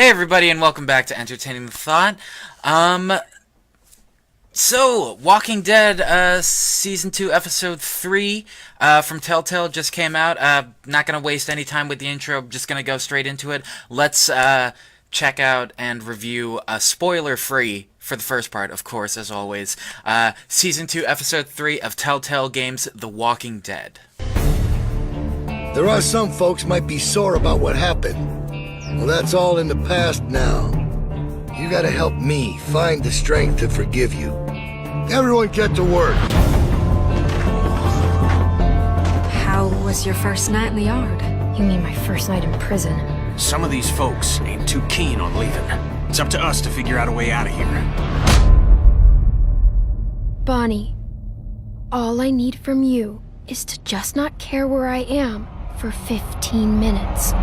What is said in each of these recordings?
Hey everybody, and welcome back to Entertaining the Thought. Um, Walking Dead, Season 2, Episode 3, from Telltale just came out. Not gonna waste any time with the intro, just gonna go straight into it. Let's, check out and review, spoiler-free, for the first part, of course, as always, Season 2, Episode 3 of Telltale Games' The Walking Dead. There are some folks might be sore about what happened. Well, that's all in the past now. You gotta help me find the strength to forgive you. Everyone get to work. How was your first night in the yard? You mean my first night in prison? Some of these folks ain't too keen on leaving. It's up to us to figure out a way out of here. Bonnie, all I need from you is to just not care where I am for 15 minutes.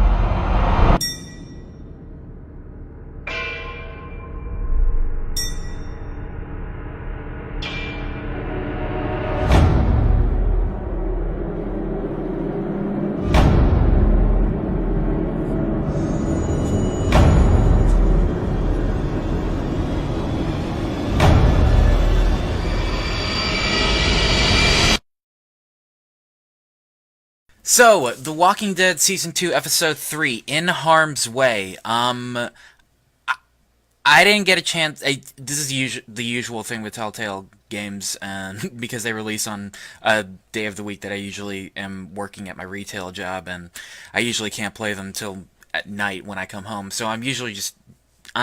So, The Walking Dead Season 2, Episode 3, In Harm's Way. I didn't get a chance. This is the usual thing with Telltale games, because they release on a day of the week that I usually am working at my retail job, and I usually can't play them till at night when I come home. So I'm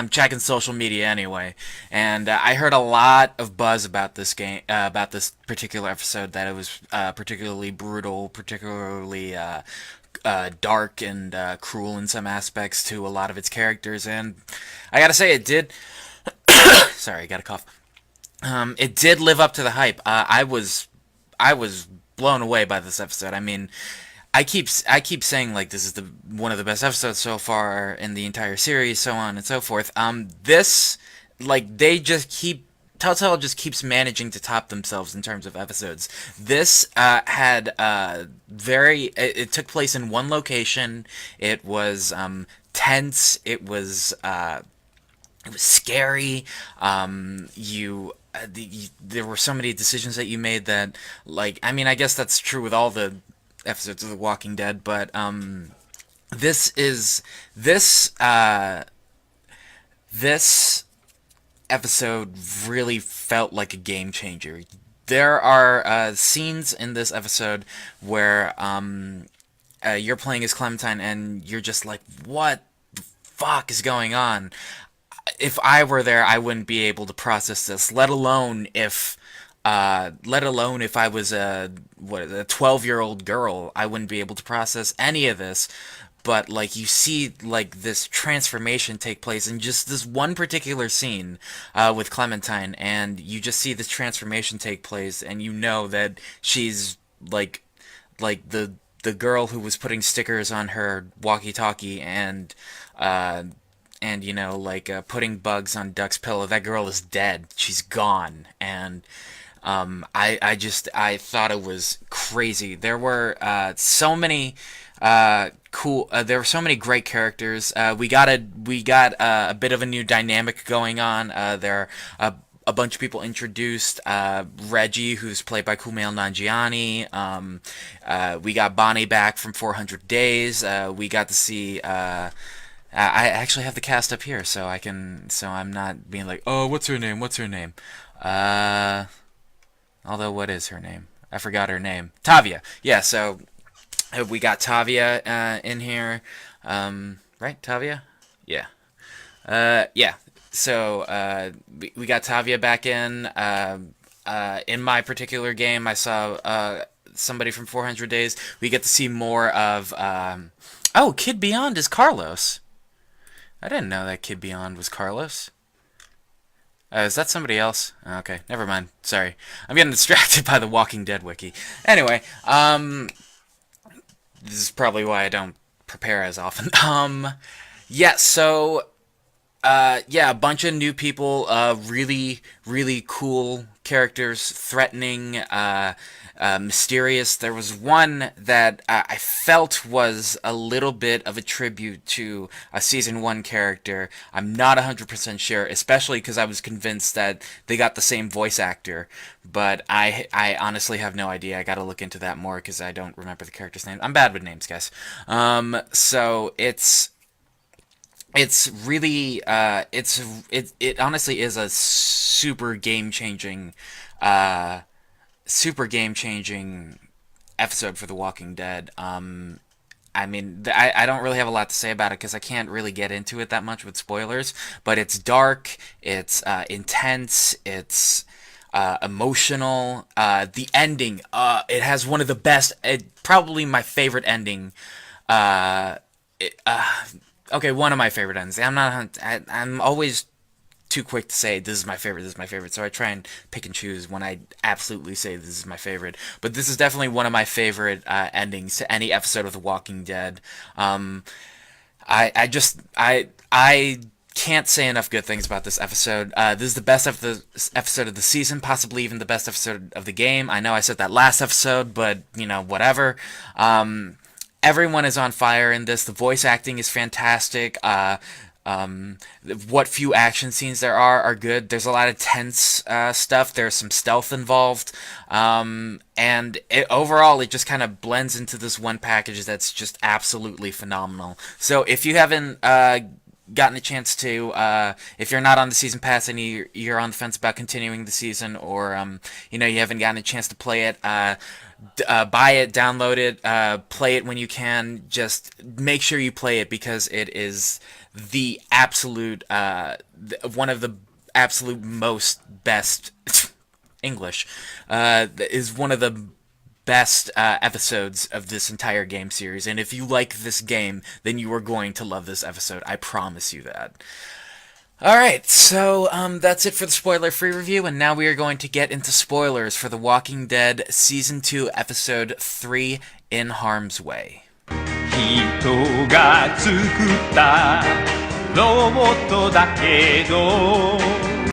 checking social media anyway, and I heard a lot of buzz about this game, about this particular episode, that it was particularly brutal, particularly dark and cruel in some aspects to a lot of its characters, and I gotta say, it did. Sorry, I got a cough. It did live up to the hype. I was blown away by this episode. I mean, I keep saying, like, this is one of the best episodes so far in the entire series, so on and so forth. This, like, Telltale just keeps managing to top themselves in terms of episodes. This had it took place in one location. It was tense. It was scary. There were so many decisions that you made that, like, I mean, I guess that's true with all the episodes of The Walking Dead, but this episode really felt like a game changer. There are scenes in this episode where you're playing as Clementine and you're just like, what the fuck is going on? If I were there, I wouldn't be able to process this, let alone if I was a 12-year-old girl. I wouldn't be able to process any of this. But, like, you see, like, this transformation take place in just this one particular scene with Clementine, and you just see this transformation take place, and you know that she's like the girl who was putting stickers on her walkie-talkie and you know, like, putting bugs on Duck's pillow. That girl is dead. She's gone. And I thought it was crazy. There were so many there were so many great characters. We got a bit of a new dynamic going on. There are a bunch of people introduced. Reggie, who's played by Kumail Nanjiani. We got Bonnie back from 400 Days. We got to see. I actually have the cast up here, so I'm not being like, oh, what's her name? What's her name? Although, what is her name? I forgot her name. Tavia. Yeah, so we got Tavia in here. Right? Tavia? Yeah. Yeah. So we got Tavia back in. In my particular game, I saw somebody from 400 Days. We get to see more of... oh, Kid Beyond is Carlos. I didn't know that Kid Beyond was Carlos. Is that somebody else? Okay, never mind. Sorry. I'm getting distracted by the Walking Dead wiki. Anyway, this is probably why I don't prepare as often. Yeah, so yeah, a bunch of new people, really, really cool characters, threatening, mysterious. There was one that I felt was a little bit of a tribute to a season one character. I'm not 100% sure, especially because I was convinced that they got the same voice actor, but I honestly have no idea. I got to look into that more because I don't remember the character's name. I'm bad with names, guys. So it's really it honestly is a super game changing episode for The Walking Dead. I mean, I don't really have a lot to say about it because I can't really get into it that much with spoilers. But it's dark, it's intense, it's emotional. The ending, it has one of the best, probably my favorite ending. It, okay, one of my favorite endings. I'm always too quick to say this is my favorite, this is my favorite. So I try and pick and choose when I absolutely say this is my favorite. But this is definitely one of my favorite endings to any episode of The Walking Dead. I can't say enough good things about this episode. This is the best episode of the season, possibly even the best episode of the game. I know I said that last episode, but whatever. Everyone is on fire in this. The voice acting is fantastic. What few action scenes there are good. There's a lot of tense stuff. There's some stealth involved. And overall, it just kind of blends into this one package that's just absolutely phenomenal. So if you haven't gotten a chance to, if you're not on the season pass and you're on the fence about continuing the season, or you haven't gotten a chance to play it, buy it, download it, play it when you can. Just make sure you play it because it is the absolute one of the absolute most best English is one of the best episodes of this entire game series. And if you like this game, then you are going to love this episode. I promise you that. Alright, so that's it for the spoiler-free review, and now we are going to get into spoilers for The Walking Dead Season 2, Episode 3, In Harm's Way. 人が作ったロボットだけど